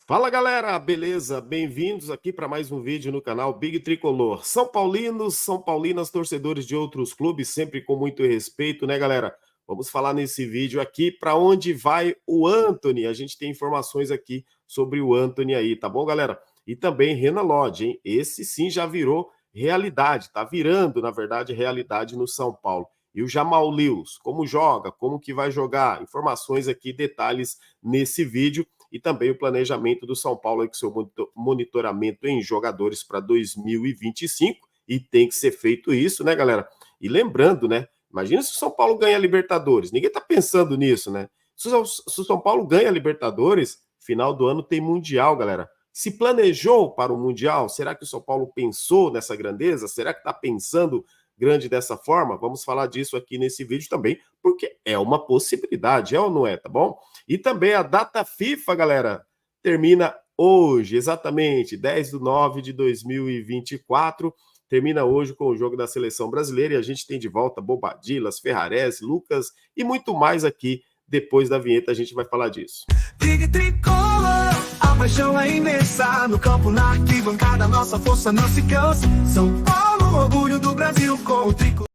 Fala galera, beleza? Bem-vindos aqui para mais um vídeo no canal Big Tricolor. São Paulinos, São Paulinas, torcedores de outros clubes, sempre com muito respeito, né, galera? Vamos falar nesse vídeo aqui para onde vai o Antony. A gente tem informações aqui sobre o Antony aí, tá bom, galera? E também Renan Lodge, hein? Esse sim já virou realidade, tá virando, na verdade, realidade no São Paulo. E o Jamal Lewis, como joga, como que vai jogar? Informações aqui, detalhes nesse vídeo e também o planejamento do São Paulo, com seu monitoramento em jogadores para 2025, e tem que ser feito isso, né, galera? E lembrando, né, imagina se o São Paulo ganha a Libertadores, ninguém tá pensando nisso, né? Se o São Paulo ganha a Libertadores, final do ano tem Mundial, galera. Se planejou para o Mundial? Será que o São Paulo pensou nessa grandeza? Será que está pensando grande dessa forma? Vamos falar disso aqui nesse vídeo também, porque é uma possibilidade, é ou não é, tá bom? E também a data FIFA, galera, termina hoje, exatamente, 10/9 de 2024. Termina hoje com o jogo da Seleção Brasileira e a gente tem de volta Bobadilas, Ferrares, Lucas e muito mais aqui. Depois da vinheta a gente vai falar disso. Big Tricolor, a paixão é imensa. No campo, na arquibancada, nossa força não se cansa. São Paulo, orgulho do Brasil com o tricolor.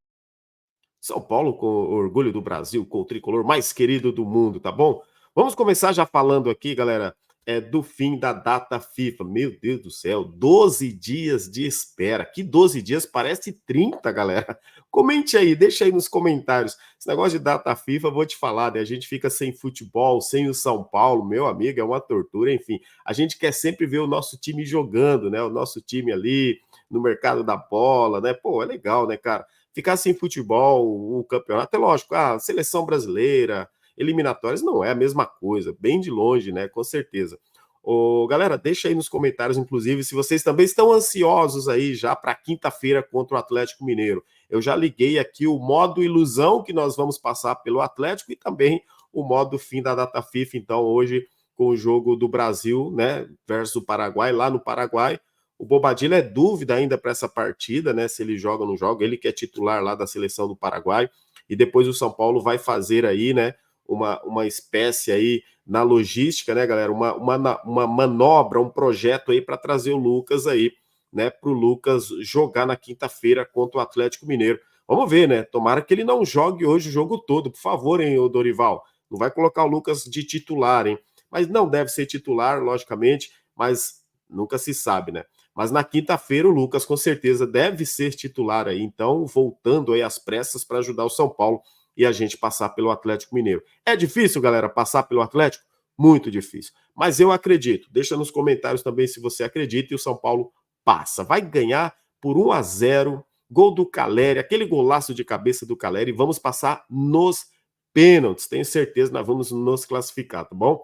São Paulo com o orgulho do Brasil, com o tricolor mais querido do mundo, tá bom? Vamos começar já falando aqui, galera, do fim da data FIFA. Meu Deus do céu, 12 dias de espera. Que 12 dias? Parece 30, galera. Comente aí, deixa aí nos comentários. Esse negócio de data FIFA, vou te falar, né? A gente fica sem futebol, sem o São Paulo, meu amigo, é uma tortura, enfim. A gente quer sempre ver o nosso time jogando, né? O nosso time ali no mercado da bola, né? Pô, é legal, né, cara? Ficar sem futebol, o campeonato, é lógico, a seleção brasileira, eliminatórias, não é a mesma coisa, bem de longe, né? Com certeza. Ô, galera, deixa aí nos comentários, inclusive, se vocês também estão ansiosos aí já para quinta-feira contra o Atlético Mineiro. Eu já liguei aqui o modo ilusão que nós vamos passar pelo Atlético e também o modo fim da data FIFA, então, hoje, com o jogo do Brasil, né, versus o Paraguai, lá no Paraguai. O Bobadilla é dúvida ainda para essa partida, né? Se ele joga ou não joga. Ele que é titular lá da seleção do Paraguai. E depois o São Paulo vai fazer aí, né? Uma espécie aí na logística, né, galera? Uma manobra, um projeto aí para trazer o Lucas aí, né? Para o Lucas jogar na quinta-feira contra o Atlético Mineiro. Vamos ver, né? Tomara que ele não jogue hoje o jogo todo, por favor, hein, ô Dorival. Não vai colocar o Lucas de titular, hein? Mas não deve ser titular, logicamente, mas nunca se sabe, né? Mas na quinta-feira o Lucas com certeza deve ser titular aí, então voltando aí às pressas para ajudar o São Paulo e a gente passar pelo Atlético Mineiro. É difícil, galera, passar pelo Atlético? Muito difícil. Mas eu acredito. Deixa nos comentários também se você acredita e o São Paulo passa. Vai ganhar por 1-0, gol do Caleri, aquele golaço de cabeça do Caleri, e vamos passar nos pênaltis. Tenho certeza que nós vamos nos classificar, tá bom?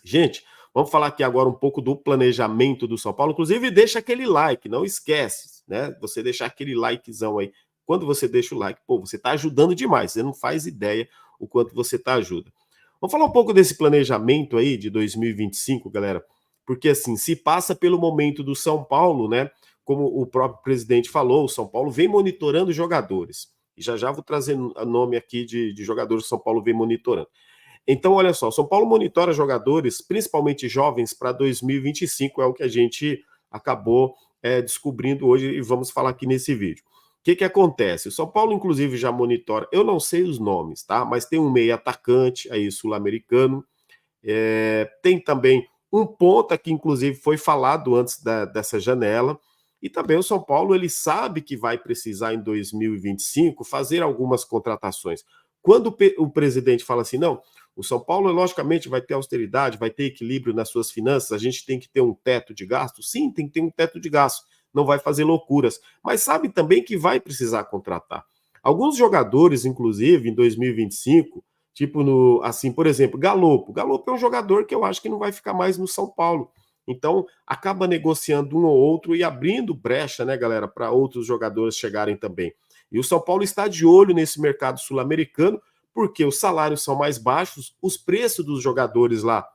Gente, vamos falar aqui agora um pouco do planejamento do São Paulo. Inclusive, deixa aquele like, não esquece, né? Você deixar aquele likezão aí. Quando você deixa o like, pô, você está ajudando demais. Você não faz ideia o quanto você ajuda. Vamos falar um pouco desse planejamento aí de 2025, galera. Porque assim, se passa pelo momento do São Paulo, né? Como o próprio presidente falou, o São Paulo vem monitorando jogadores. E já já vou trazer nome aqui de jogadores que o São Paulo vem monitorando. Então, olha só, São Paulo monitora jogadores, principalmente jovens, para 2025, é o que a gente acabou descobrindo hoje e vamos falar aqui nesse vídeo. O que acontece? O São Paulo, inclusive, já monitora, eu não sei os nomes, tá? Mas tem um meio atacante aí sul-americano, tem também um ponta que, inclusive, foi falado antes dessa janela, e também o São Paulo, ele sabe que vai precisar em 2025 fazer algumas contratações. Quando o presidente fala assim, não, o São Paulo, logicamente, vai ter austeridade, vai ter equilíbrio nas suas finanças, a gente tem que ter um teto de gasto. Sim, tem que ter um teto de gasto, não vai fazer loucuras, mas sabe também que vai precisar contratar. Alguns jogadores, inclusive, em 2025, tipo no, assim, por exemplo, Galopo. Galopo é um jogador que eu acho que não vai ficar mais no São Paulo. Então, acaba negociando um ou outro e abrindo brecha, né, galera, para outros jogadores chegarem também. E o São Paulo está de olho nesse mercado sul-americano, porque os salários são mais baixos, os preços dos jogadores lá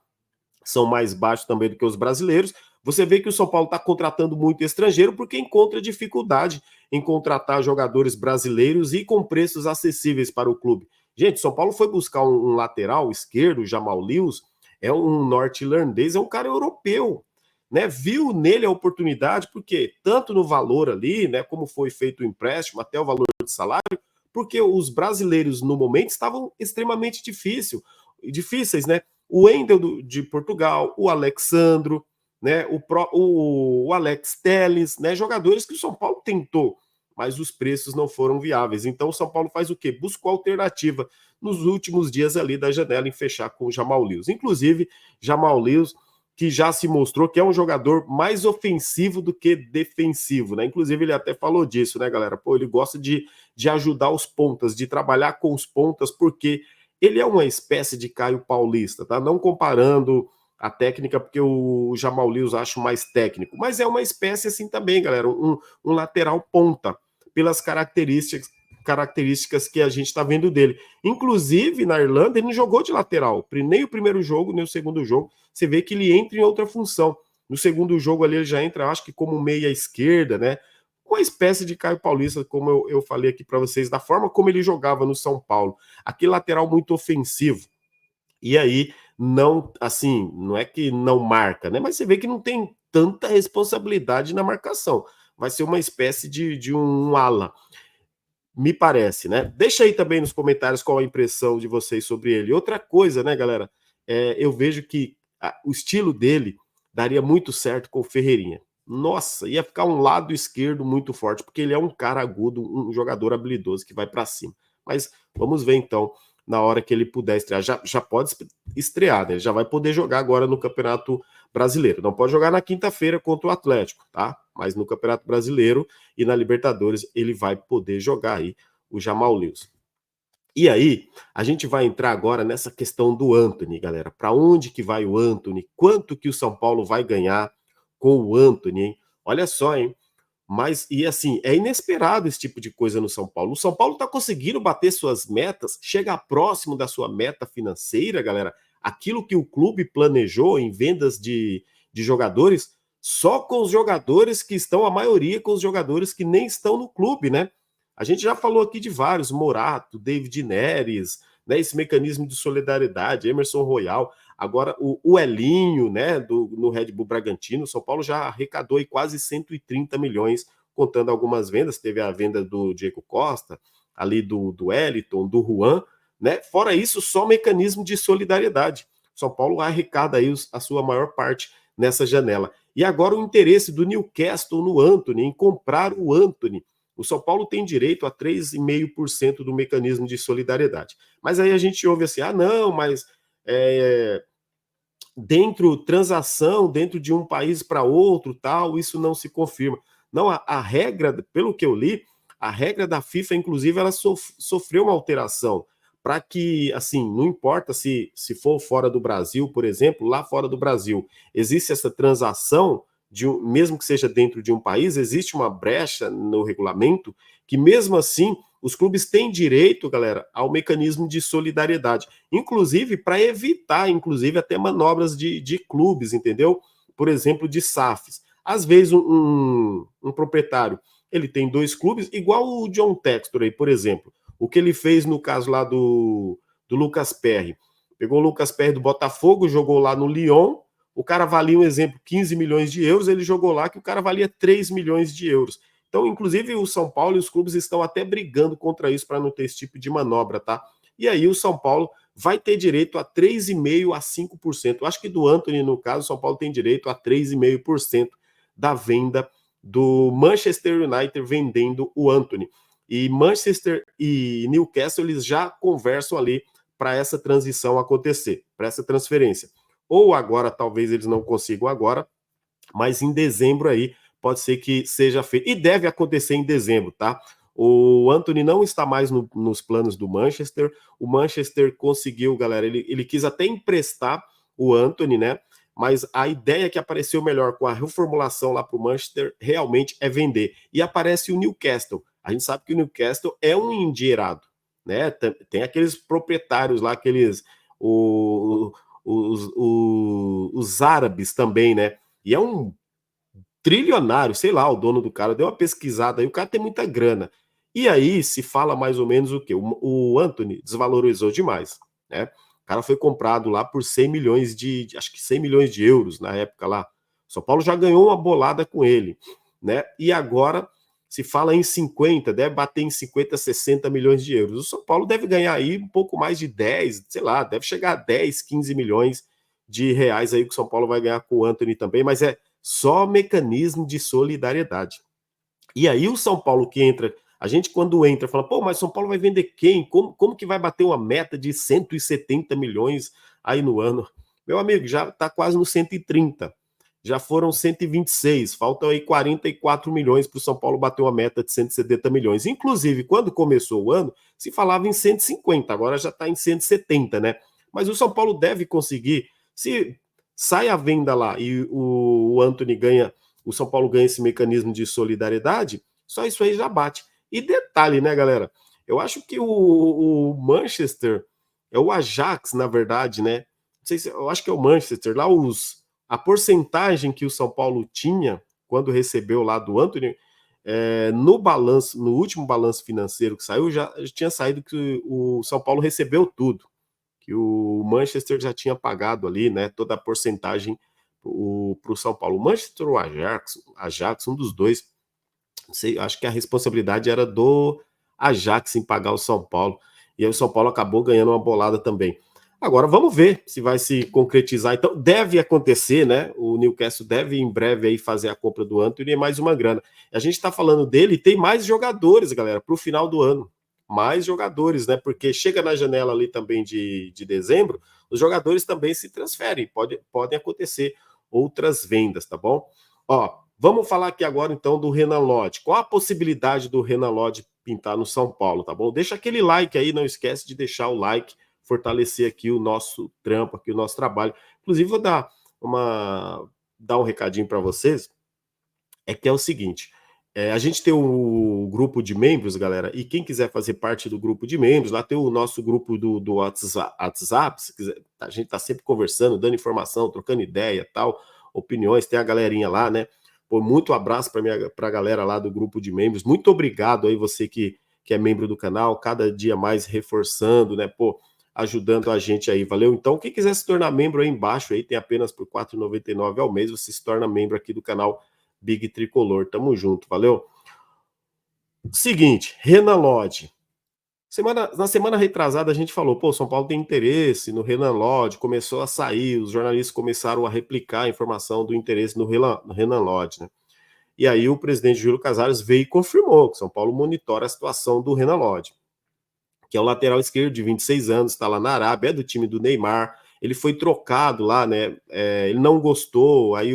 são mais baixos também do que os brasileiros. Você vê que o São Paulo está contratando muito estrangeiro porque encontra dificuldade em contratar jogadores brasileiros e com preços acessíveis para o clube. Gente, o São Paulo foi buscar um lateral esquerdo, Jamal Lewis, é um norte-irlandês, é um cara europeu, né? Viu nele a oportunidade, porque tanto no valor ali, né, como foi feito o empréstimo, até o valor de salário, porque os brasileiros no momento estavam extremamente difíceis, né? O Wendel de Portugal, o Alexandro, né? O Alex Telles, né? Jogadores que o São Paulo tentou, mas os preços não foram viáveis. Então o São Paulo faz o quê? Buscou alternativa nos últimos dias ali da janela em fechar com o Jamal Lewis. Inclusive, Jamal Lewis, que já se mostrou que é um jogador mais ofensivo do que defensivo, né? Inclusive, ele até falou disso, né, galera? Pô, ele gosta de ajudar os pontas, de trabalhar com os pontas, porque ele é uma espécie de Caio Paulista, tá? Não comparando a técnica, porque o Jamal Lewis acho mais técnico, mas é uma espécie assim também, galera, um lateral ponta, pelas características que a gente está vendo dele. Inclusive, na Irlanda, ele não jogou de lateral, nem o primeiro jogo, nem o segundo jogo, você vê que ele entra em outra função. No segundo jogo ali ele já entra, acho que como meia esquerda, né? Uma espécie de Caio Paulista, como eu falei aqui para vocês, da forma como ele jogava no São Paulo. Aquele lateral muito ofensivo. E aí, não, assim, não é que não marca, né? Mas você vê que não tem tanta responsabilidade na marcação. Vai ser uma espécie de um ala, me parece, né? Deixa aí também nos comentários qual a impressão de vocês sobre ele. Outra coisa, né, galera? Eu vejo que o estilo dele daria muito certo com o Ferreirinha. Nossa, ia ficar um lado esquerdo muito forte, porque ele é um cara agudo, um jogador habilidoso que vai para cima. Mas vamos ver então, na hora que ele puder estrear. Já pode estrear, né? Ele já vai poder jogar agora no Campeonato Brasileiro. Não pode jogar na quinta-feira contra o Atlético, tá? Mas no Campeonato Brasileiro e na Libertadores ele vai poder jogar aí o Jamal Lewis. E aí, a gente vai entrar agora nessa questão do Antony, galera. Para onde que vai o Antony? Quanto que o São Paulo vai ganhar com o Antony, hein? Olha só, hein? Mas, e assim, é inesperado esse tipo de coisa no São Paulo. O São Paulo está conseguindo bater suas metas, chegar próximo da sua meta financeira, galera. Aquilo que o clube planejou em vendas de jogadores, só com os jogadores que estão, a maioria com os jogadores que nem estão no clube, né? A gente já falou aqui de vários, Morato, David Neres, né? Esse mecanismo de solidariedade, Emerson Royal. Agora, o Elinho, né, no Red Bull Bragantino, o São Paulo já arrecadou aí quase 130 milhões, contando algumas vendas. Teve a venda do Diego Costa, ali do Wellington, do Juan, né? Fora isso, só mecanismo de solidariedade. O São Paulo arrecada aí a sua maior parte nessa janela. E agora o interesse do Newcastle no Antony, em comprar o Antony. O São Paulo tem direito a 3,5% do mecanismo de solidariedade. Mas aí a gente ouve assim, não, mas transação dentro de um país para outro, tal, isso não se confirma. Não, a regra, pelo que eu li, a regra da FIFA, inclusive, ela sofreu uma alteração para que, assim, não importa se for fora do Brasil, por exemplo, lá fora do Brasil, existe essa transação, mesmo que seja dentro de um país, existe uma brecha no regulamento que, mesmo assim, os clubes têm direito, galera, ao mecanismo de solidariedade, inclusive para evitar, inclusive, até manobras de clubes, entendeu? Por exemplo, de SAFs. Às vezes, um proprietário, ele tem 2 clubes, igual o John Textor aí, por exemplo. O que ele fez no caso lá do Lucas Perry. Pegou o Lucas Perry do Botafogo, jogou lá no Lyon, o cara valia, um exemplo, 15 milhões de euros, ele jogou lá que o cara valia 3 milhões de euros. Então, inclusive, o São Paulo e os clubes estão até brigando contra isso para não ter esse tipo de manobra, tá? E aí o São Paulo vai ter direito a 3,5% a 5%. Eu acho que do Antony, no caso, o São Paulo tem direito a 3,5% da venda do Manchester United vendendo o Antony. E Manchester e Newcastle, eles já conversam ali para essa transição acontecer, para essa transferência. Ou agora, talvez eles não consigam agora, mas em dezembro aí pode ser que seja feito. E deve acontecer em dezembro, tá? O Antony não está mais nos planos do Manchester. O Manchester conseguiu, galera, ele quis até emprestar o Antony, né? Mas a ideia que apareceu melhor com a reformulação lá para o Manchester realmente é vender. E aparece o Newcastle. A gente sabe que o Newcastle é um endinheirado, né? Tem aqueles proprietários lá, os árabes também, né? E é um trilionário, sei lá, o dono do cara deu uma pesquisada aí, o cara tem muita grana. E aí se fala mais ou menos o quê? O Antony desvalorizou demais, né? cara foi comprado lá por 100 milhões acho que 100 milhões de euros na época lá. O São Paulo já ganhou uma bolada com ele, né? E agora se fala em 50, deve bater em 50, 60 milhões de euros. O São Paulo deve ganhar aí um pouco mais de 10, sei lá, deve chegar a 10, 15 milhões de reais aí que o São Paulo vai ganhar com o Antony também, mas é só mecanismo de solidariedade. E aí o São Paulo que entra, a gente quando entra fala, pô, mas São Paulo vai vender quem? Como que vai bater uma meta de 170 milhões aí no ano? Meu amigo, já está quase no 130. Já foram 126, faltam aí 44 milhões para o São Paulo bater uma meta de 170 milhões. Inclusive, quando começou o ano, se falava em 150, agora já está em 170, né? Mas o São Paulo deve conseguir, se sai a venda lá e o Antony ganha, o São Paulo ganha esse mecanismo de solidariedade, só isso aí já bate. E detalhe, né, galera? Eu acho que o Manchester, é o Ajax, na verdade, né? Não sei se, eu acho que é o Manchester, lá a porcentagem que o São Paulo tinha quando recebeu lá do Antony, no balanço, no último balanço financeiro que saiu, já tinha saído que o São Paulo recebeu tudo, que o Manchester já tinha pagado ali, né, toda a porcentagem para o São Paulo. O Manchester ou o Ajax, um dos dois, não sei, acho que a responsabilidade era do Ajax em pagar o São Paulo, e aí o São Paulo acabou ganhando uma bolada também. Agora vamos ver se vai se concretizar. Então deve acontecer, né? O Newcastle deve em breve aí fazer a compra do Antony e mais uma grana. A gente está falando dele e tem mais jogadores, galera, para o final do ano. Mais jogadores, né? Porque chega na janela ali também de dezembro, os jogadores também se transferem. Podem acontecer outras vendas, tá bom? Ó, vamos falar aqui agora então do Renan Lodge. Qual a possibilidade do Renan Lodge pintar no São Paulo, tá bom? Deixa aquele like aí, não esquece de deixar o like, fortalecer aqui o nosso trampo, aqui o nosso trabalho. Inclusive, vou dar um recadinho para vocês, que é o seguinte, a gente tem o grupo de membros, galera, e quem quiser fazer parte do grupo de membros, lá tem o nosso grupo do WhatsApp, se quiser, a gente tá sempre conversando, dando informação, trocando ideia, tal, opiniões, tem a galerinha lá, né? Pô, muito abraço para a galera lá do grupo de membros, muito obrigado aí você que é membro do canal, cada dia mais reforçando, né? Pô, ajudando a gente aí, valeu? Então, quem quiser se tornar membro aí embaixo, aí tem apenas por R$ 4,99 ao mês, você se torna membro aqui do canal Big Tricolor. Tamo junto, valeu? Seguinte, Renan Lodge. Na semana retrasada a gente falou, pô, São Paulo tem interesse no Renan Lodge, começou a sair, os jornalistas começaram a replicar a informação do interesse no Renan Lodge, né? E aí o presidente Júlio Casares veio e confirmou que São Paulo monitora a situação do Renan Lodge, que é o lateral esquerdo de 26 anos, está lá na Arábia, é do time do Neymar, ele foi trocado lá, né? Ele não gostou, aí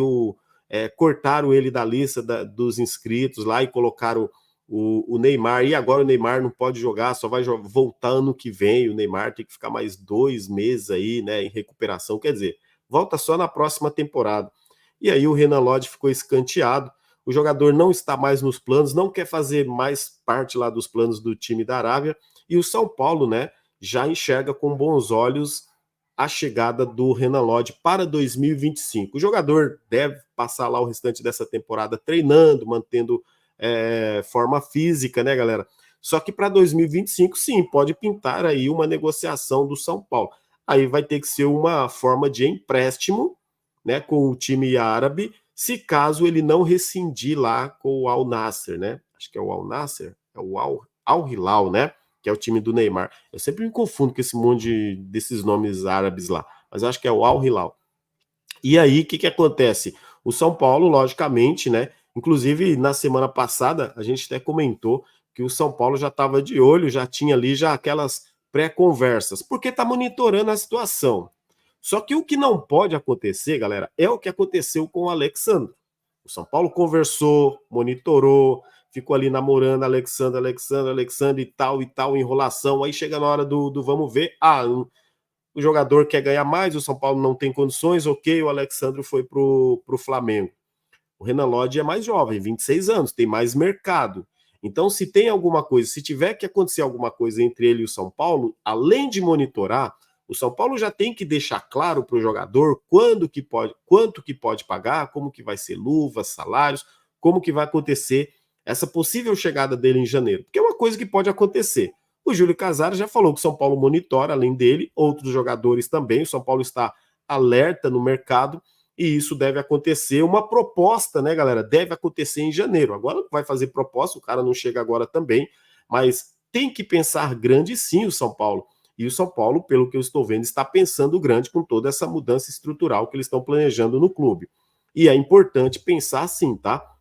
cortaram ele da lista dos inscritos lá e colocaram o Neymar, e agora o Neymar não pode jogar, só vai voltar ano que vem, o Neymar tem que ficar mais 2 meses aí, né, em recuperação, quer dizer, volta só na próxima temporada. E aí o Renan Lodge ficou escanteado, o jogador não está mais nos planos, não quer fazer mais parte lá dos planos do time da Arábia, e o São Paulo, né, já enxerga com bons olhos a chegada do Renan Lodge para 2025. O jogador deve passar lá o restante dessa temporada treinando, mantendo forma física, né, galera? Só que para 2025, sim, pode pintar aí uma negociação do São Paulo. Aí vai ter que ser uma forma de empréstimo, né, com o time árabe, se caso ele não rescindir lá com o Al Nassr, né? Acho que é o Al Nassr, é o Al Hilal, né? Que é o time do Neymar. Eu sempre me confundo com esse monte desses nomes árabes lá, mas eu acho que é o Al Hilal. E aí, o que acontece? O São Paulo, logicamente, né? Inclusive, na semana passada, a gente até comentou que o São Paulo já estava de olho, já tinha ali já aquelas pré-conversas, porque está monitorando a situação. Só que o que não pode acontecer, galera, é o que aconteceu com o Alexandre. O São Paulo conversou, monitorou, ficou ali namorando Alexandre e tal, enrolação. Aí chega na hora do vamos ver, o jogador quer ganhar mais, o São Paulo não tem condições, ok, o Alexandre foi pro Flamengo. O Renan Lodge é mais jovem, 26 anos, tem mais mercado. Então, se tem alguma coisa, se tiver que acontecer alguma coisa entre ele e o São Paulo, além de monitorar, o São Paulo já tem que deixar claro para o jogador quanto que pode pagar, como que vai ser luvas, salários, como que vai acontecer essa possível chegada dele em janeiro. Porque é uma coisa que pode acontecer. O Júlio Casares já falou que o São Paulo monitora, além dele, outros jogadores também. O São Paulo está alerta no mercado e isso deve acontecer. Uma proposta, né, galera? Deve acontecer em janeiro. Agora não vai fazer proposta, o cara não chega agora também, mas tem que pensar grande sim o São Paulo. E o São Paulo, pelo que eu estou vendo, está pensando grande com toda essa mudança estrutural que eles estão planejando no clube. E é importante pensar assim, tá?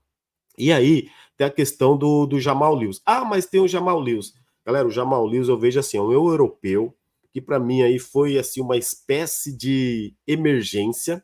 E aí tem a questão do Jamal Lewis. Ah, mas tem o Jamal Lewis. Galera, o Jamal Lewis eu vejo assim, é um europeu que para mim aí foi assim uma espécie de emergência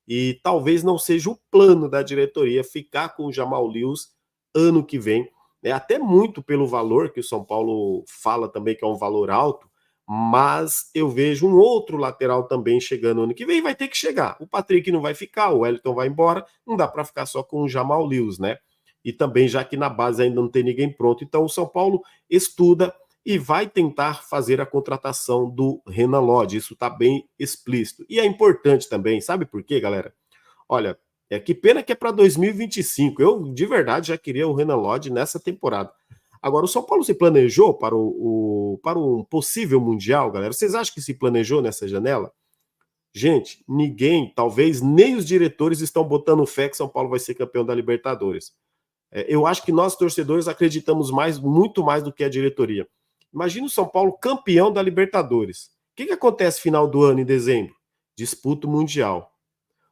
e talvez não seja o plano da diretoria ficar com o Jamal Lewis ano que vem, né? Até muito pelo valor que o São Paulo fala também que é um valor alto, mas eu vejo um outro lateral também chegando ano que vem, vai ter que chegar. O Patrick não vai ficar, o Wellington vai embora, não dá para ficar só com o Jamal Lewis, né? E também já que na base ainda não tem ninguém pronto, então o São Paulo estuda e vai tentar fazer a contratação do Renan Lodge, isso está bem explícito. E é importante também, sabe por quê, galera? Olha, que pena que é para 2025, eu de verdade já queria o Renan Lodge nessa temporada. Agora, o São Paulo se planejou para um possível Mundial, galera? Vocês acham que se planejou nessa janela? Gente, ninguém, talvez nem os diretores estão botando fé que São Paulo vai ser campeão da Libertadores. Eu acho que nós, torcedores, acreditamos muito mais do que a diretoria. Imagina o São Paulo campeão da Libertadores. O que acontece no final do ano, em dezembro? Disputa o Mundial.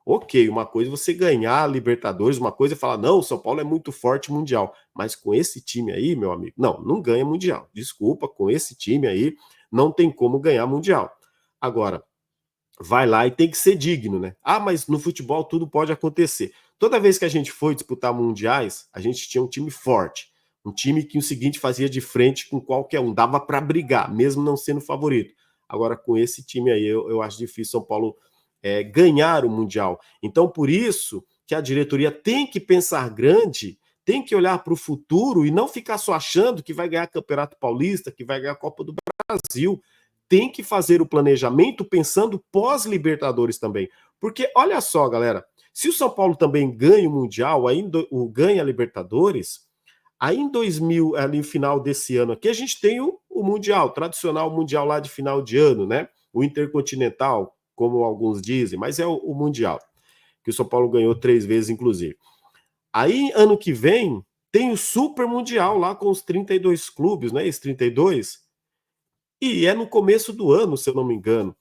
Ok, uma coisa é você ganhar a Libertadores, uma coisa é falar, não, o São Paulo é muito forte mundial. Mas com esse time aí, meu amigo, não ganha mundial. Desculpa, com esse time aí, não tem como ganhar mundial. Agora, vai lá e tem que ser digno, né? Ah, mas no futebol tudo pode acontecer. Toda vez que a gente foi disputar mundiais, a gente tinha um time forte. Um time que o seguinte fazia de frente com qualquer um, dava para brigar, mesmo não sendo favorito. Agora, com esse time aí, eu acho difícil São Paulo ganhar o Mundial. Então, por isso que a diretoria tem que pensar grande, tem que olhar para o futuro e não ficar só achando que vai ganhar Campeonato Paulista, que vai ganhar a Copa do Brasil. Tem que fazer o planejamento pensando pós-Libertadores também. Porque, olha só, galera, se o São Paulo também ganha o Mundial, ganha a Libertadores, aí em 2000, ali no final desse ano aqui, a gente tem o Mundial, tradicional Mundial lá de final de ano, né? O Intercontinental, como alguns dizem, mas é o Mundial, que o São Paulo ganhou 3 vezes, inclusive. Aí, ano que vem, tem o Super Mundial lá com os 32 clubes, né? Esses 32. E é no começo do ano, se eu não me engano.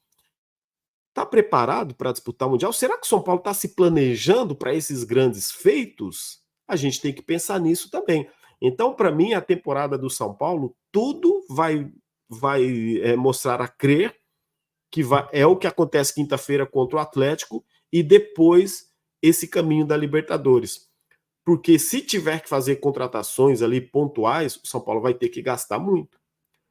Está preparado para disputar o Mundial? Será que o São Paulo está se planejando para esses grandes feitos? A gente tem que pensar nisso também. Então, para mim, a temporada do São Paulo, tudo vai mostrar a crer que é o que acontece quinta-feira contra o Atlético e depois esse caminho da Libertadores. Porque se tiver que fazer contratações ali pontuais, o São Paulo vai ter que gastar muito.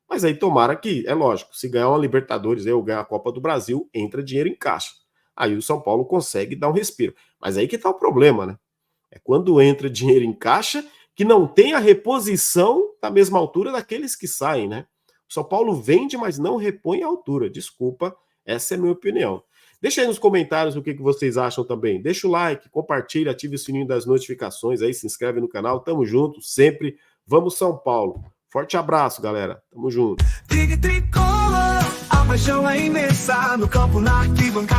Mas aí tomara que, é lógico, se ganhar uma Libertadores ou ganhar a Copa do Brasil, entra dinheiro em caixa. Aí o São Paulo consegue dar um respiro. Mas aí que está o problema, né? É quando entra dinheiro em caixa que não tem a reposição da mesma altura daqueles que saem, né? O São Paulo vende, mas não repõe a altura. Desculpa, essa é a minha opinião. Deixa aí nos comentários o que vocês acham também. Deixa o like, compartilha, ative o sininho das notificações aí, se inscreve no canal. Tamo junto, sempre. Vamos São Paulo. Forte abraço, galera. Tamo junto. Tricolor, a paixão é imensa no campo, na arquibancada.